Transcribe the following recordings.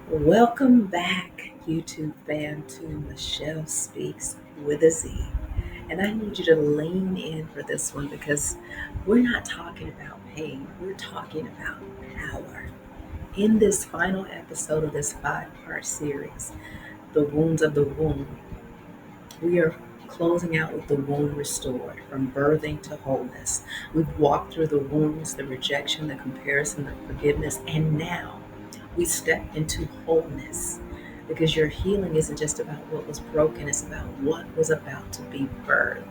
Welcome back, YouTube fan, to Michelle Speaks with a Z. And I need you to lean in for this one because we're not talking about pain, we're talking about power. In this final episode of this 5-part series, The Wounds of the Womb, we are closing out with the womb restored, from birthing to wholeness. We've walked through the wounds, the rejection, the comparison, the forgiveness, and now we step into wholeness, because your healing isn't just about what was broken, it's about what was about to be birthed.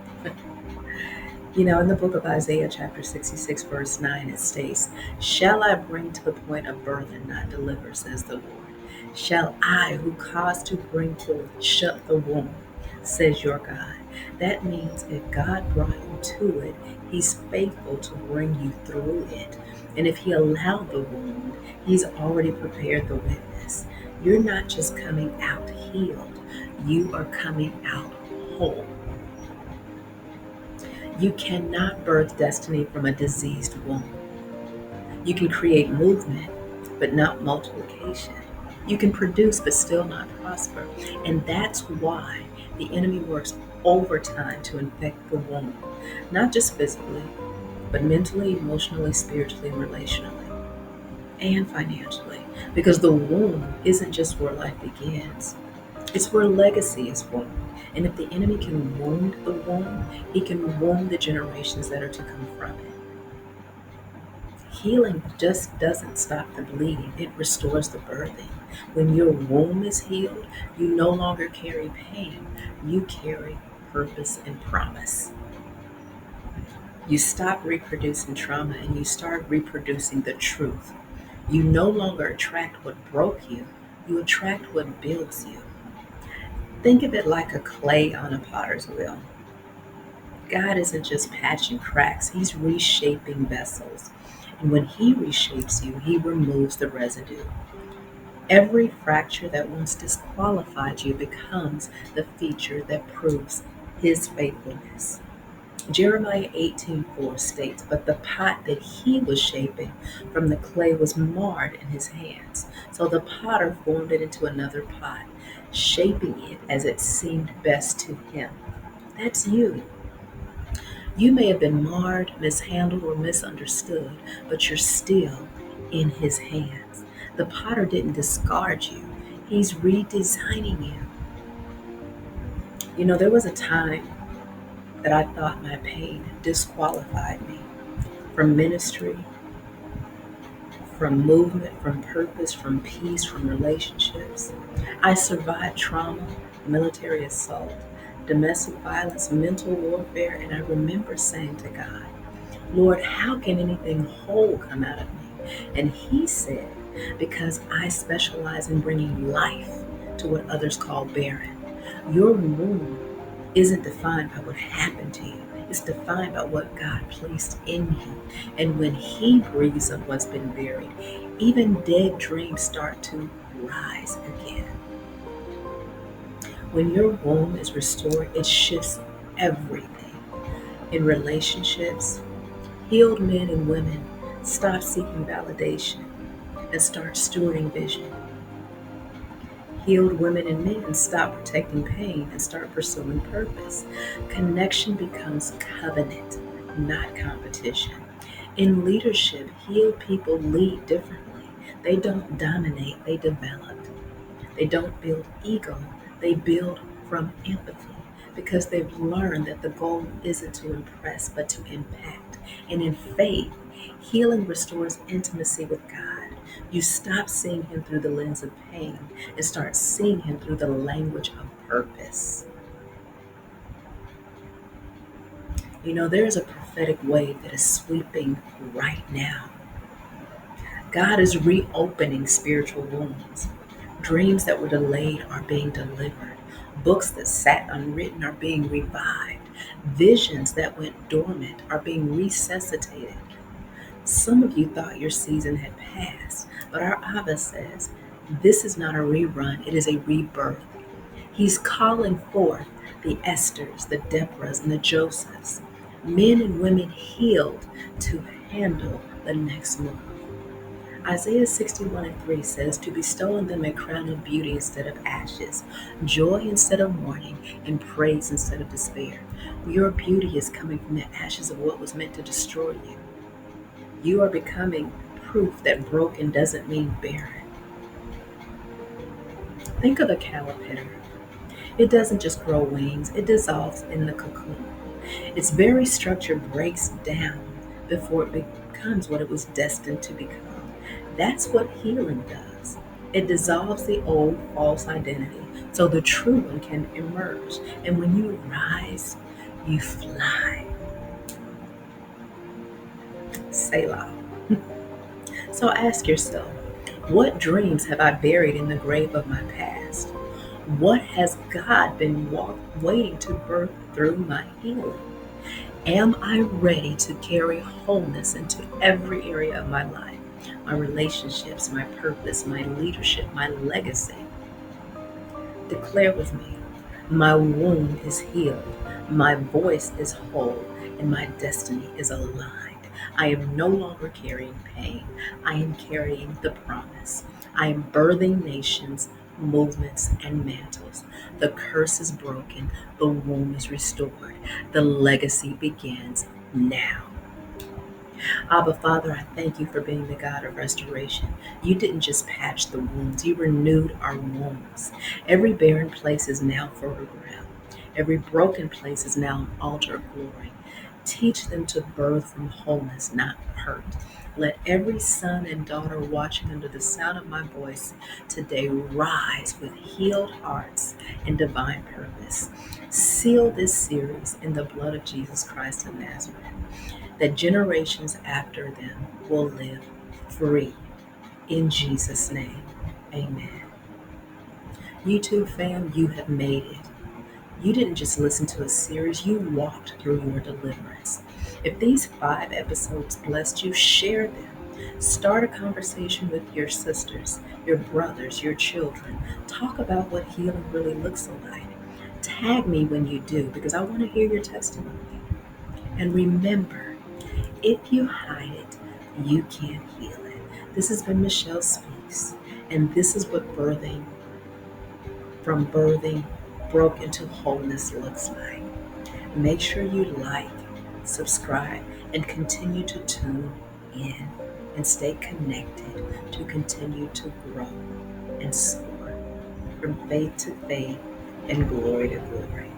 In the book of Isaiah, chapter 66, verse 9, it states, "Shall I bring to the point of birth and not deliver, says the Lord? Shall I, who caused to bring forth, shut the womb, says your God?" That means if God brought you to it, He's faithful to bring you through it. And if He allowed the wound, He's already prepared the witness. You're not just coming out healed, you are coming out whole. You cannot birth destiny from a diseased womb. You can create movement, but not multiplication. You can produce, but still not prosper. And that's why the enemy works overtime to infect the womb, not just physically, but mentally, emotionally, spiritually, and relationally, and financially. Because the womb isn't just where life begins, it's where legacy is formed. And if the enemy can wound the womb, he can wound the generations that are to come from it. Healing just doesn't stop the bleeding, it restores the birthing. When your womb is healed, you no longer carry pain, you carry purpose and promise. You stop reproducing trauma and you start reproducing the truth. You no longer attract what broke you, you attract what builds you. Think of it like a clay on a potter's wheel. God isn't just patching cracks, He's reshaping vessels. And when He reshapes you, He removes the residue. Every fracture that once disqualified you becomes the feature that proves His faithfulness. Jeremiah 18:4 states, "But the pot that He was shaping from the clay was marred in His hands. So the potter formed it into another pot, shaping it as it seemed best to Him." That's you. You may have been marred, mishandled, or misunderstood, but you're still in His hands. The potter didn't discard you, He's redesigning you. There was a time that I thought my pain disqualified me from ministry, from movement, from purpose, from peace, from relationships. I survived trauma, military assault, domestic violence, mental warfare, and I remember saying to God, "Lord, how can anything whole come out of me?" And He said, "Because I specialize in bringing life to what others call barren. Your womb isn't defined by what happened to you. It's defined by what God placed in you. And when He breathes on what's been buried, even dead dreams start to rise again." When your womb is restored, it shifts everything. In relationships, healed men and women stop seeking validation and start stewarding vision. Healed women and men stop protecting pain and start pursuing purpose. Connection becomes covenant, not competition. In leadership, healed people lead differently. They don't dominate, they develop. They don't build ego, they build from empathy, because they've learned that the goal isn't to impress, but to impact. And in faith, healing restores intimacy with God. You stop seeing Him through the lens of pain and start seeing Him through the language of purpose. There's a prophetic wave that is sweeping right now. God is reopening spiritual wounds. Dreams that were delayed are being delivered. Books that sat unwritten are being revived. Visions that went dormant are being resuscitated. Some of you thought your season had passed, but our Abba says, this is not a rerun, it is a rebirth. He's calling forth the Esthers, the Deborahs, and the Josephs, men and women healed to handle the next move. Isaiah 61:3 says, to bestow on them a crown of beauty instead of ashes, joy instead of mourning, and praise instead of despair. Your beauty is coming from the ashes of what was meant to destroy you. You are becoming proof that broken doesn't mean barren. Think of a caterpillar. It doesn't just grow wings, it dissolves in the cocoon. Its very structure breaks down before it becomes what it was destined to become. That's what healing does. It dissolves the old false identity so the true one can emerge. And when you rise, you fly. Selah. So ask yourself, what dreams have I buried in the grave of my past? What has God been waiting to birth through my healing? Am I ready to carry wholeness into every area of my life? My relationships, my purpose, my leadership, my legacy. Declare with me, my wound is healed, my voice is whole, and my destiny is aligned. I am no longer carrying pain. I am carrying the promise. I am birthing nations, movements, and mantles. The curse is broken. The womb is restored. The legacy begins now. Abba, Father, I thank you for being the God of restoration. You didn't just patch the wounds, you renewed our wounds. Every barren place is now fertile ground. Every broken place is now an altar of glory. Teach them to birth from wholeness, not hurt. Let every son and daughter watching under the sound of my voice today rise with healed hearts and divine purpose. Seal this series in the blood of Jesus Christ of Nazareth, that generations after them will live free. In Jesus' name, amen. YouTube fam, you have made it. You didn't just listen to a series, you walked through your deliverance. If these 5 episodes blessed you, share them. Start a conversation with your sisters, your brothers, your children. Talk about what healing really looks like. Tag me when you do, because I want to hear your testimony. And remember, if you hide it, you can't heal it. This has been Michelle Speakz, and this is what birthing broke into wholeness looks like. Make sure you like, subscribe, and continue to tune in and stay connected to continue to grow and soar from faith to faith and glory to glory.